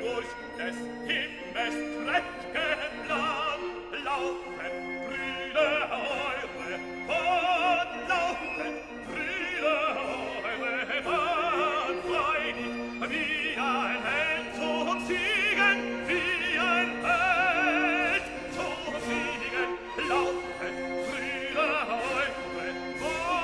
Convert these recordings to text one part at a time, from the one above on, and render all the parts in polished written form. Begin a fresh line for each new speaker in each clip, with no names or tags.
durch des Himmels prächtigen Land laufen Brüder eure, von laufen Brüder eure, von freudig wie ein Held zum Siegen, wie ein Held zum Siegen laufen Brüder eure, von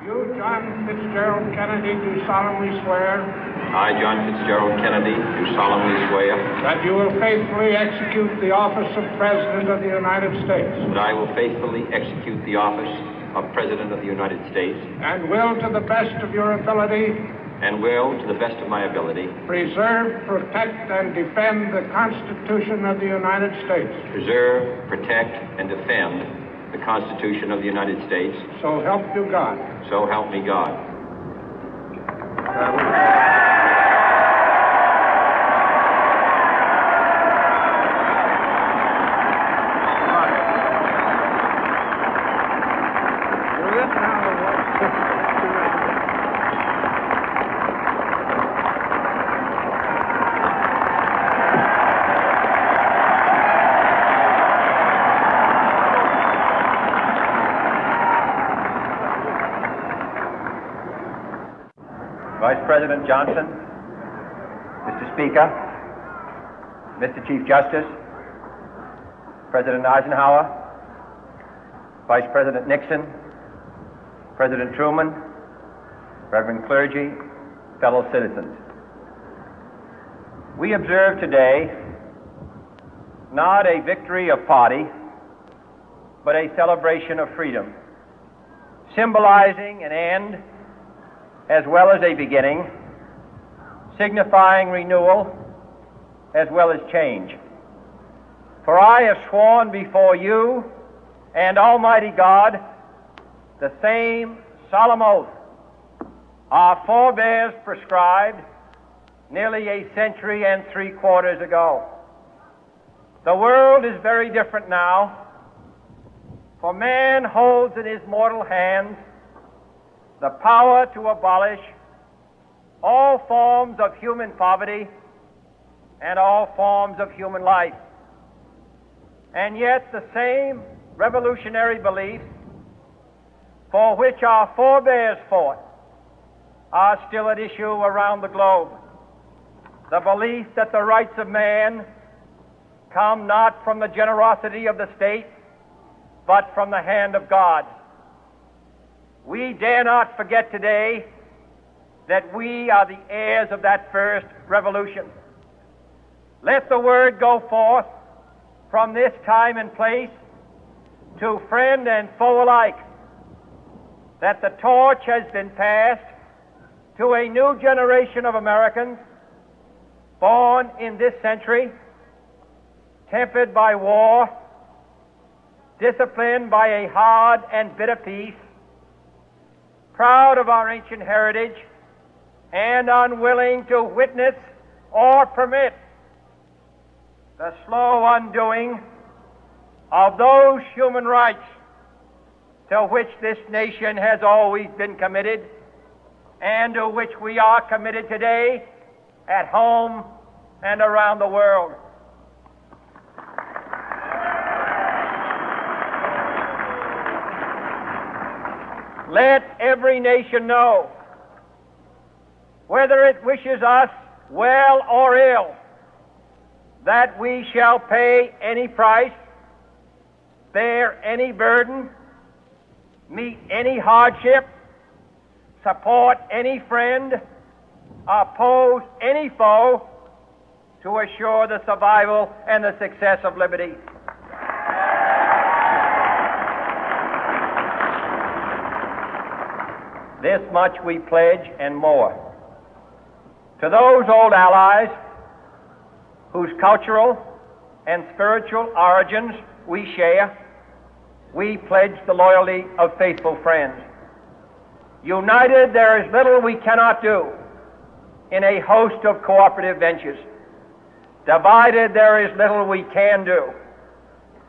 You, John Fitzgerald Kennedy, do solemnly swear.
I, John Fitzgerald Kennedy, do solemnly swear.
That you will faithfully execute the office of President of the United States.
That I will faithfully execute the office of President of the United States.
And will, to the best of your ability.
And will, to the best of my ability.
Preserve, protect, and defend the Constitution of the United States.
Preserve, protect, and defend the Constitution of the United States.
So help you God.
So help me God.
Vice President Johnson, Mr. Speaker, Mr. Chief Justice, President Eisenhower, Vice President Nixon, President Truman, Reverend clergy, fellow citizens. We observe today not a victory of party, but a celebration of freedom, symbolizing an end as well as a beginning, signifying renewal as well as change. For I have sworn before you and Almighty God the same solemn oath our forebears prescribed nearly a century and 3/4 ago. The world is very different now, for man holds in his mortal hands the power to abolish all forms of human poverty and all forms of human life. And yet the same revolutionary beliefs for which our forebears fought are still at issue around the globe. The belief that the rights of man come not from the generosity of the state, but from the hand of God. We dare not forget today that we are the heirs of that first revolution. Let the word go forth from this time and place to friend and foe alike that the torch has been passed to a new generation of Americans born in this century, tempered by war, disciplined by a hard and bitter peace, proud of our ancient heritage, and unwilling to witness or permit the slow undoing of those human rights to which this nation has always been committed and to which we are committed today at home and around the world. Let every nation know, whether it wishes us well or ill, that we shall pay any price, bear any burden, meet any hardship, support any friend, oppose any foe to assure the survival and the success of liberty. This much we pledge and more. To those old allies whose cultural and spiritual origins we share, we pledge the loyalty of faithful friends. United, there is little we cannot do in a host of cooperative ventures. Divided, there is little we can do,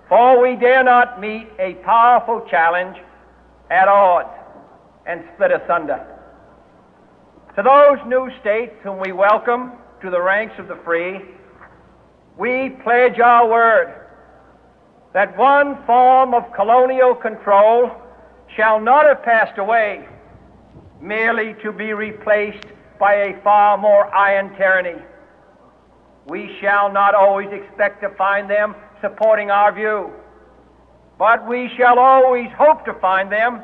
for we dare not meet a powerful challenge at odds and split asunder. To those new states whom we welcome to the ranks of the free, we pledge our word that one form of colonial control shall not have passed away merely to be replaced by a far more iron tyranny. We shall not always expect to find them supporting our view, but we shall always hope to find them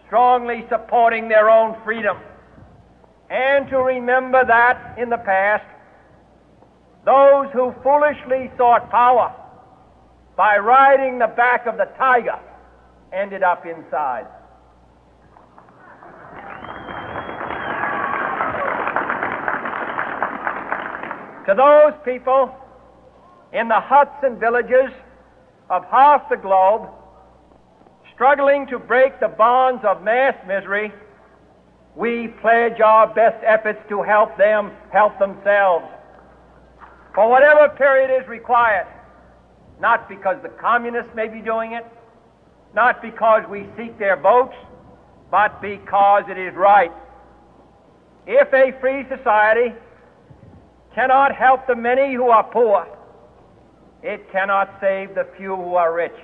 strongly supporting their own freedom, and to remember that in the past, those who foolishly sought power by riding the back of the tiger ended up inside. To those people in the huts and villages of half the globe struggling to break the bonds of mass misery, we pledge our best efforts to help them help themselves for whatever period is required, not because the communists may be doing it, not because we seek their votes, but because it is right. If a free society cannot help the many who are poor, it cannot save the few who are rich.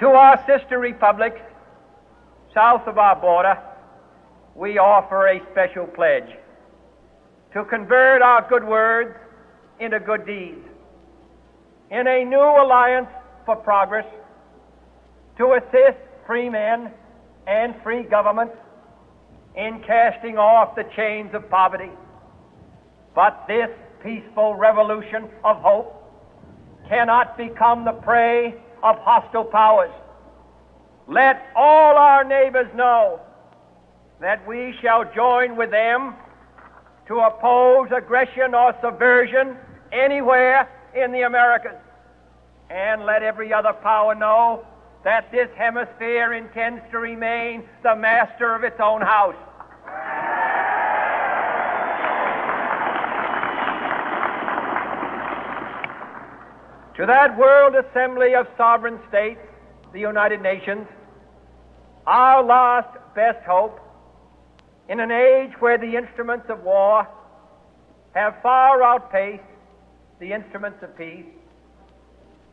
To our sister republics south of our border, we offer a special pledge to convert our good words into good deeds. In a new alliance for progress, to assist free men and free governments in casting off the chains of poverty. But this peaceful revolution of hope cannot become the prey of hostile powers. Let all our neighbors know that we shall join with them to oppose aggression or subversion anywhere in the Americas. And let every other power know that this hemisphere intends to remain the master of its own house. To that World Assembly of Sovereign States, the United Nations, our last best hope, in an age where the instruments of war have far outpaced the instruments of peace,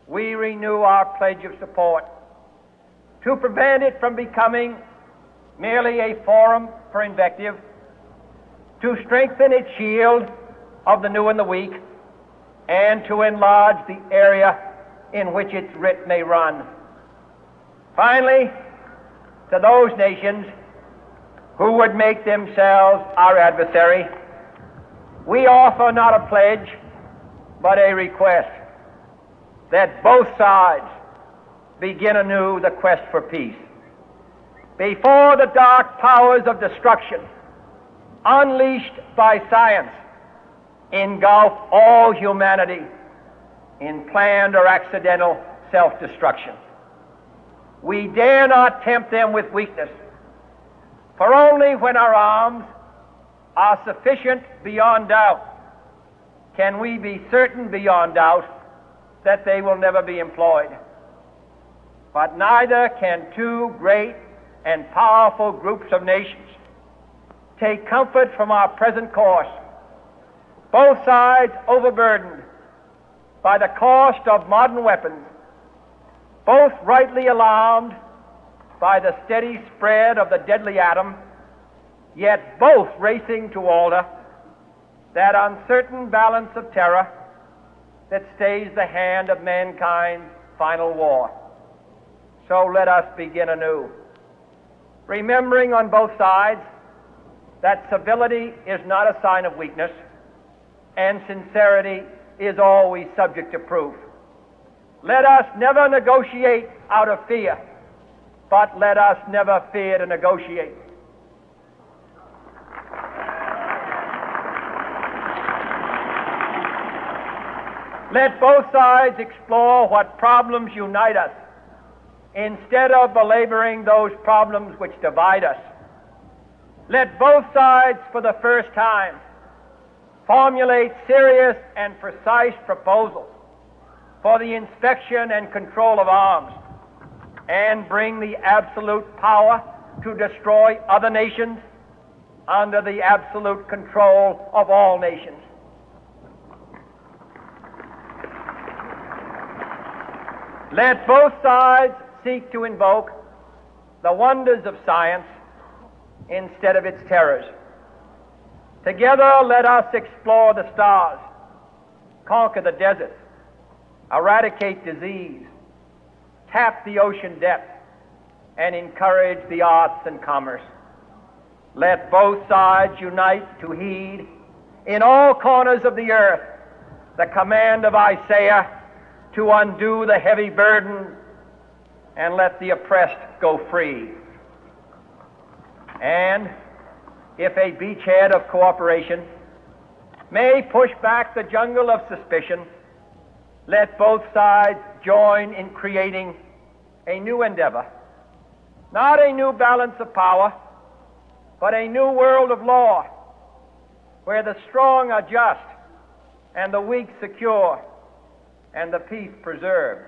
we renew our pledge of support to prevent it from becoming merely a forum for invective, to strengthen its shield of the new and the weak, and to enlarge the area in which its writ may run. Finally, to those nations who would make themselves our adversary, we offer not a pledge, but a request that both sides begin anew the quest for peace. Before the dark powers of destruction, unleashed by science, engulf all humanity in planned or accidental self-destruction, we dare not tempt them with weakness, for only when our arms are sufficient beyond doubt can we be certain beyond doubt that they will never be employed. But neither can two great and powerful groups of nations take comfort from our present course, both sides overburdened by the cost of modern weapons, both rightly alarmed by the steady spread of the deadly atom, yet both racing to alter that uncertain balance of terror that stays the hand of mankind's final war. So let us begin anew, remembering on both sides that civility is not a sign of weakness, and sincerity is always subject to proof. Let us never negotiate out of fear, but let us never fear to negotiate. Let both sides explore what problems unite us, instead of belaboring those problems which divide us. Let both sides, for the first time, formulate serious and precise proposals for the inspection and control of arms, and bring the absolute power to destroy other nations under the absolute control of all nations. Let both sides seek to invoke the wonders of science instead of its terrors. Together, let us explore the stars, conquer the deserts, eradicate disease, tap the ocean depth, and encourage the arts and commerce. Let both sides unite to heed in all corners of the earth the command of Isaiah to undo the heavy burden and let the oppressed go free. And if a beachhead of cooperation may push back the jungle of suspicion, let both sides join in creating a new endeavor, not a new balance of power, but a new world of law, where the strong are just and the weak secure and the peace preserved.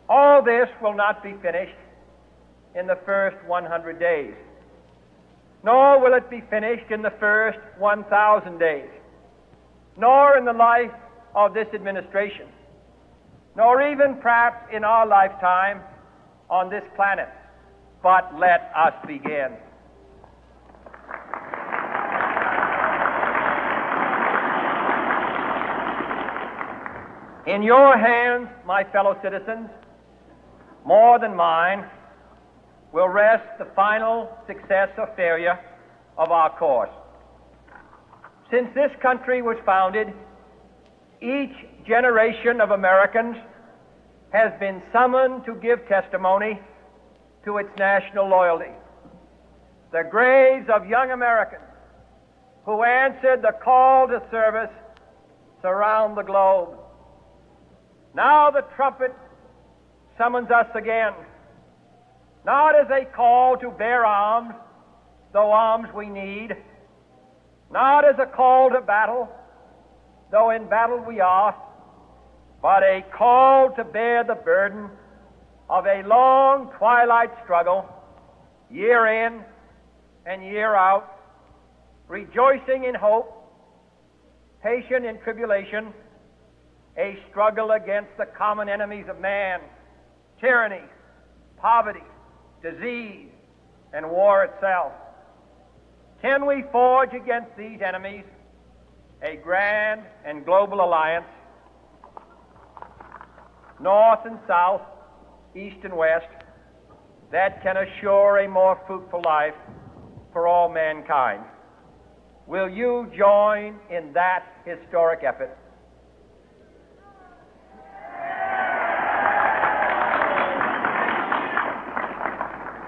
All this will not be finished in the first 100 days, nor will it be finished in the first 1,000 days, nor in the life of this administration, nor even perhaps in our lifetime on this planet. But let us begin. In your hands, my fellow citizens, more than mine, will rest the final success or failure of our course. Since this country was founded, each generation of Americans has been summoned to give testimony to its national loyalty. The graves of young Americans who answered the call to service surround the globe. Now the trumpet summons us again, not as a call to bear arms, though arms we need, not as a call to battle, though in battle we are, but a call to bear the burden of a long twilight struggle, year in and year out, rejoicing in hope, patient in tribulation, a struggle against the common enemies of man, tyranny, poverty, disease, and war itself. Can we forge against these enemies a grand and global alliance, north and south, east and west, that can assure a more fruitful life for all mankind? Will you join in that historic effort?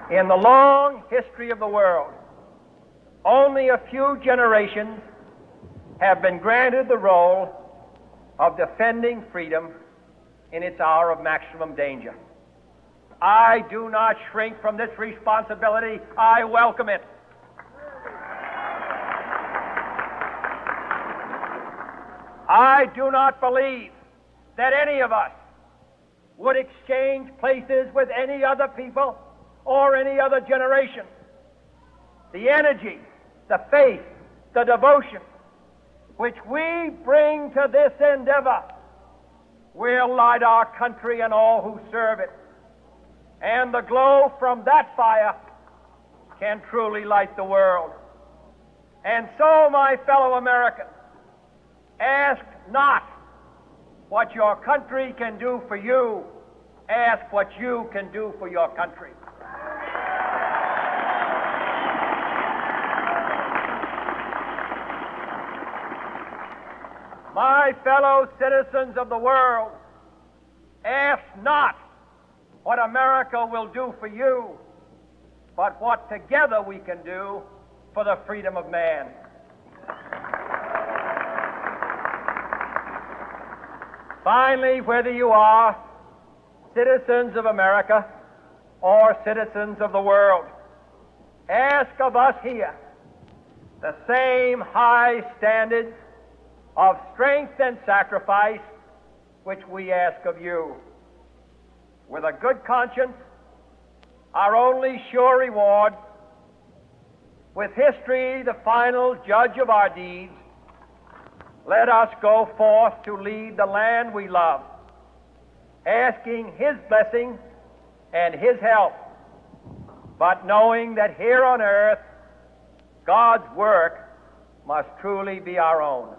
In the long history of the world, only a few generations have been granted the role of defending freedom in its hour of maximum danger. I do not shrink from this responsibility. I welcome it. I do not believe that any of us would exchange places with any other people or any other generation. The energy, the faith, the devotion which we bring to this endeavor will light our country and all who serve it. And the glow from that fire can truly light the world. And so, my fellow Americans, ask not what your country can do for you. Ask what you can do for your country. My fellow citizens of the world, ask not what America will do for you, but what together we can do for the freedom of man. Finally, whether you are citizens of America or citizens of the world, ask of us here the same high standards of strength and sacrifice which we ask of you. With a good conscience, our only sure reward, with history the final judge of our deeds, let us go forth to lead the land we love, asking His blessing and His help, but knowing that here on earth, God's work must truly be our own.